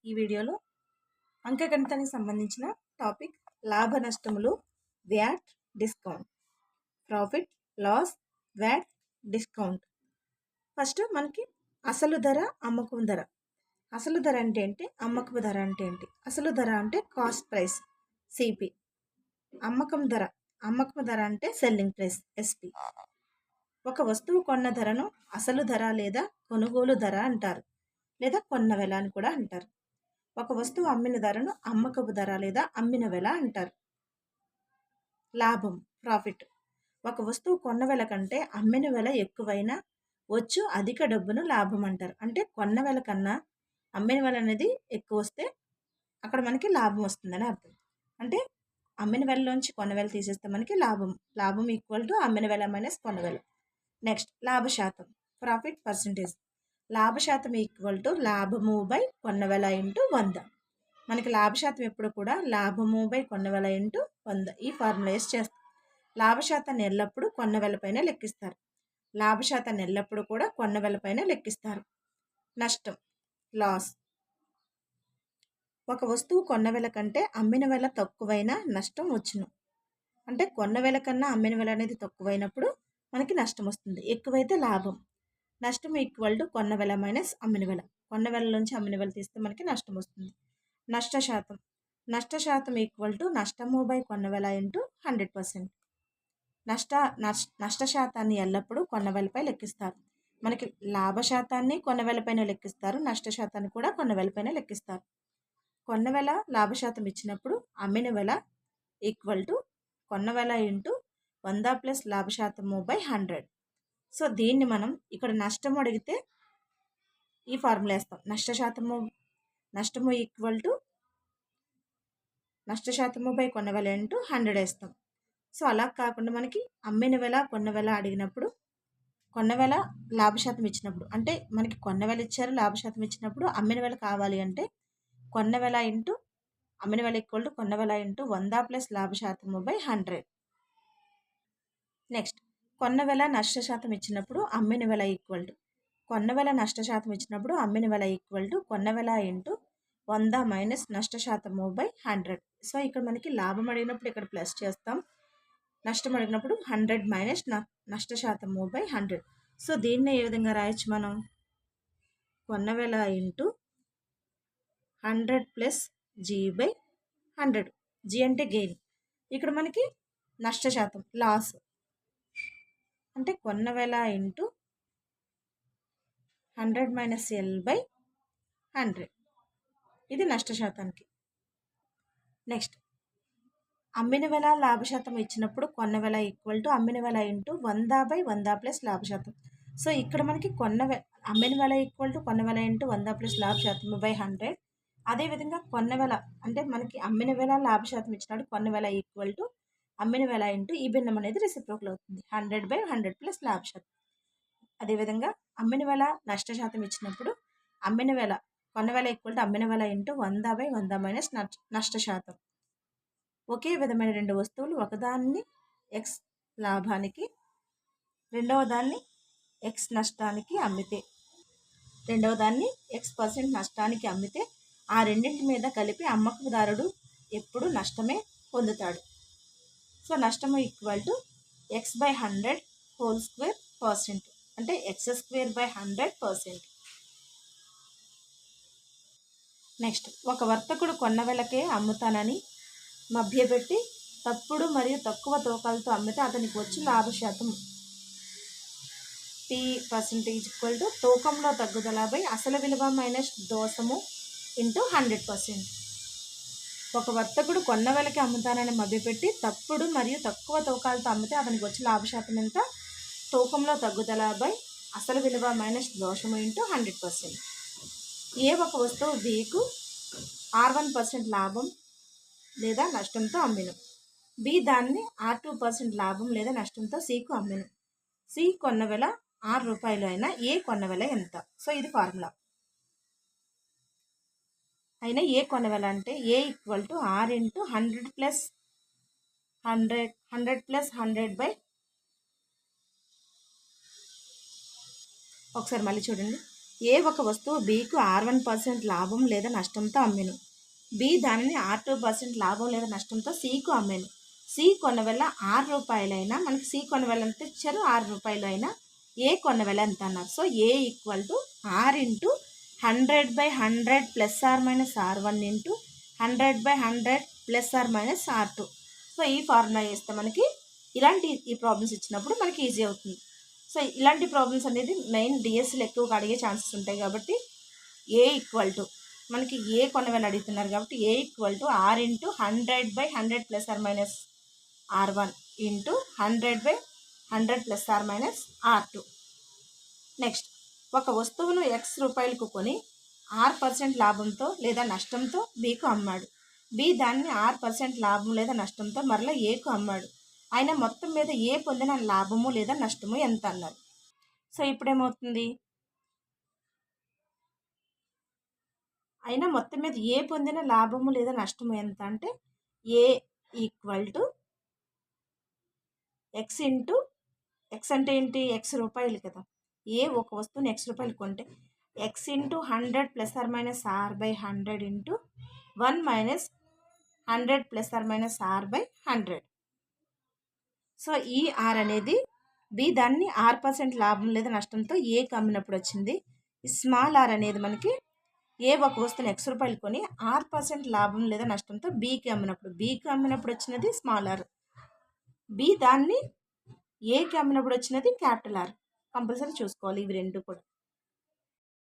ఈ వీడియోలో అంకగణితానికి సంబంధించిన టాపిక్ లాభ నష్టములు, VAT, discount, profit, loss, VAT, discount. First మనకి అసలు ధర, అమ్మకం ధర. అసలు ధర అంటే ఏంటి, అమ్మకపు ధర అంటే ఏంటి? అసలు ధర అంటే కాస్ట్ ప్రైస్ సిపి, అమ్మకపు ధర అంటే సెల్లింగ్ ప్రైస్ ఎస్పి. ఒక వస్తువు కొన్న ధరను అసలు ధర లేదా కొనుగోలు ధర అంటారు, లేదా కొన్న వెల అని కూడా అంటారు. ఒక వస్తువు అమ్మిన ధరను అమ్మకపు ధర లేదా అమ్మిన వెల అంటారు. లాభం, ప్రాఫిట్. ఒక వస్తువు కొన్న వెల కంటే అమ్మిన వెల ఎక్కువైనా వచ్చు అధిక డబ్బును లాభం అంటారు. అంటే కొన్న వెల కన్నా అమ్మిన వెల అనేది ఎక్కువ వస్తే అక్కడ మనకి లాభం వస్తుందని అర్థం. అంటే అమ్మిన వెలలోంచి కొన్న వెల తీసేస్తే మనకి లాభం ఈక్వల్ టు అమ్మిన వెల మైనస్ కొన్న వెల. నెక్స్ట్ లాభ శాతం, ప్రాఫిట్ పర్సంటేజ్. లాభ శాతం ఈక్వల్ టు లాభము బై కొన్న వెల ఇంటూ 100. మనకి లాభ శాతం ఎప్పుడు కూడా లాభము బై కొన్న వెల ఇంటూ 100 ఈ ఫార్ములా యూస్ చేస్తాం. లాభ శాతాన్ని ఎల్లప్పుడూ కొన్న వెలపైన లెక్కిస్తారు. లాభ శాతాన్ని ఎల్లప్పుడూ కూడా కొన్న వెలపైన లెక్కిస్తారు. నష్టం, లాస్. ఒక వస్తువు కొన్న వెల కంటే అమ్మిన వెల తక్కువైనా నష్టం వచ్చును. అంటే కొన్న వెల కన్నా అమ్మిన వెల అనేది తక్కువైనప్పుడు మనకి నష్టం వస్తుంది, ఎక్కువైతే లాభం. నష్టం ఈక్వల్ టు కొన్న వెల మైనస్ అమ్మిన వెల. కొన్న వెల నుంచి అమ్మిన వెల తీస్తే మనకి నష్టం వస్తుంది. నష్ట శాతం ఈక్వల్ టు నష్టము బై కొన్న వెల ఇంటూ 100%. నష్ట శాతాన్ని ఎల్లప్పుడూ కొన్న వెలపై లెక్కిస్తారు. మనకి లాభ శాతాన్ని కొన్న వెలపైన లెక్కిస్తారు, నష్ట శాతాన్ని కూడా కొన్న వెలపైన లెక్కిస్తారు. కొన్న వెల లాభ శాతం ఇచ్చినప్పుడు అమ్మిన వెల ఈక్వల్ టు కొన్న వెల ఇంటూ 100 ప్లస్ లాభ శాతము బై 100. సో దీన్ని మనం ఇక్కడ నష్టము అడిగితే ఈ ఫార్ములా వేస్తాం. నష్టము ఈక్వల్ టు నష్ట శాతము బై కొన్న వెల ఇంటూ 100 వేస్తాం. సో అలా కాకుండా మనకి అమ్మిన వెల కొన్న వెల అడిగినప్పుడు కొన్న వెల లాభ శాతం ఇచ్చినప్పుడు, అంటే మనకి కొన్న వెల ఇచ్చారు, లాభ శాతం ఇచ్చినప్పుడు అమ్మిన వెల కావాలి అంటే కొన్న వెల ఇంటూ అమ్మిన వెల ఈక్వల్ టు కొన్న వెల ఇంటూ 100 ప్లస్ లాభ శాతము బై 100. నెక్స్ట్ కొన్న వెల నష్ట శాతం ఇచ్చినప్పుడు అమ్మిన వెల ఈక్వల్ టు కొన్న వెల నష్ట శాతం ఇచ్చినప్పుడు అమ్మిన వెల ఈక్వల్ టు కొన్న వెల ఇంటూ 100 మైనస్ నష్ట శాతము బై 100. సో ఇక్కడ మనకి లాభం అడిగినప్పుడు ఇక్కడ ప్లస్ చేస్తాం, నష్టం అడిగినప్పుడు 100 మైనస్ నష్ట శాతము బై 100. సో దీన్ని ఏ విధంగా రాయొచ్చు మనం, కొన్న వెల into 100 plus G by 100. G అంటే గెయిన్, ఇక్కడ మనకి నష్ట శాతం లాస్, అంటే కొన్న వెల ఇంటూ 100 మైనస్ ఎల్ బై 100. ఇది నష్ట శాతానికి. నెక్స్ట్ అమ్మిన వెల లాభ శాతం ఇచ్చినప్పుడు కొన్న వెల ఈక్వల్ టు అమ్మిన వెల ఇంటూ 100 బై 100 ప్లస్ లాభ శాతం. సో ఇక్కడ మనకి అమ్మిన వెల ఈక్వల్ టు కొన్న వెల ఇంటూ 100 ప్లస్ లాభ శాతం బై 100. అదేవిధంగా కొన్న వెల అంటే మనకి అమ్మిన వెల లాభ శాతం ఇచ్చినప్పుడు కొన్న వెల ఈక్వల్ టు అమ్మిన వెల ఇంటూ ఈ భిన్నం అనేది రెసిప్రోకల్ అవుతుంది, 100 బై 100 ప్లస్ లాభ శాతం. అదేవిధంగా అమ్మిన వెల నష్ట శాతం ఇచ్చినప్పుడు అమ్మిన వెల కొన్న వెల ఈక్వల్ టు అమ్మిన వెల ఇంటూ 100 బై 100 మైనస్ నష్ట శాతం. ఒకే విధమైన రెండు వస్తువులు ఒకదాన్ని ఎక్స్ లాభానికి రెండవ దాన్ని ఎక్స్ నష్టానికి అమ్మితే, X% నష్టానికి అమ్మితే ఆ రెండింటి మీద కలిపి అమ్మకందారుడు ఎప్పుడు నష్టమే పొందుతాడు. సో నష్టము equal to X by 100 whole square percent, అంటే x² బై 100%. నెక్స్ట్ ఒక వర్తకుడు కొన్న వెలకే అమ్ముతానని మభ్యపెట్టి తప్పుడు మరియు తక్కువ తూకాలతో అమ్మితే అతనికి వచ్చి లాభ శాతం P% ఈక్వల్ టు తూకంలో తగ్గుదల బై అసలు విలువ మైనస్ దోషము ఇంటూ 100%. ఒక వర్తకుడు కొన్న వెలకి అమ్ముతానని మభ్యపెట్టి తప్పుడు మరియు తక్కువ తూకాలతో అమ్మితే అతనికి వచ్చి లాభ శాతం ఎంత, తూకంలో తగ్గుదల బై అసలు విలువ మైనస్ దోషము ఇంటూ 100%. ఏ ఒక వస్తువు బికు R1% లాభం లేదా నష్టంతో అమ్మిను, బి దాన్ని R2% లాభం లేదా నష్టంతో సికు అమ్మిను. సి కొన్న వెల ₹6 అయినా ఏ కొన్న వెల ఎంత? సో ఇది ఫార్ములా. అయినా ఏ కొన్న వెల అంటే A equal to R into 100 plus 100 by, ఒకసారి మళ్ళీ చూడండి, ఏ ఒక వస్తువు బికు R1% లాభం లేదా నష్టంతో అమ్మెను. బి దానిని R2% లాభం లేదా నష్టంతో సికు అమ్మాను. సి కొన్న వెల ₹6 మనకి సి కొన్న వెల ఎంత ఇచ్చారు, ₹6 అయినా ఏ కొన్న వెల ఎంత అన్నారు. So A equal to R into 100/100 plus R minus R1 into 100/100 plus R minus R2. So ఈ ఫార్ములా వేస్తే మనకి ఇలాంటి ఈ ప్రాబ్లమ్స్ ఇచ్చినప్పుడు మనకి ఈజీ అవుతుంది. సో ఇలాంటి ప్రాబ్లమ్స్ అనేది మెయిన్ డిఎస్సీలో ఎక్కువగా అడిగే ఛాన్సెస్ ఉంటాయి కాబట్టి ఏ ఈక్వల్ టు మనకి ఏ కొన్న వెల అడుగుతున్నారు కాబట్టి A equal to R into 100/100 plus R minus R1 into 100/100 plus R minus R2. Next, ఒక వస్తువును X రూపాయలకు కొని R% లాభంతో లేదా నష్టంతో బికు అమ్మాడు. బి దాన్ని R% లాభం లేదా నష్టంతో మరలా ఏకు అమ్మాడు. ఆయన మొత్తం మీద ఏ పొందిన లాభము లేదా నష్టము ఎంత అన్నారు. సో ఇప్పుడేమవుతుంది, అయినా మొత్తం మీద ఏ పొందిన లాభము లేదా నష్టము ఎంత అంటే A equal to X into X అంటే ఏంటి, X రూపాయలు కదా. ఏ ఒక వస్తువుని X రూపాయలు కొంటే X into 100 plus R minus R/100 into 1 minus 100 plus R minus R/100. So ఈ ఆర్ అనేది బి దాన్ని R% లాభం లేదా నష్టంతో ఏకి అమ్మినప్పుడు వచ్చింది. ఈ స్మాల్ ఆర్ అనేది మనకి ఏ ఒక వస్తువుని X రూపాయలు కొని R% లాభం లేదా నష్టంతో బికి అమ్మినప్పుడు వచ్చినది స్మాల్ ఆర్. బి దాన్ని ఏకి అమ్మినప్పుడు వచ్చినది క్యాపిటల్ ఆర్. కంపల్సరీ చూసుకోవాలి ఇవి రెండు కూడా.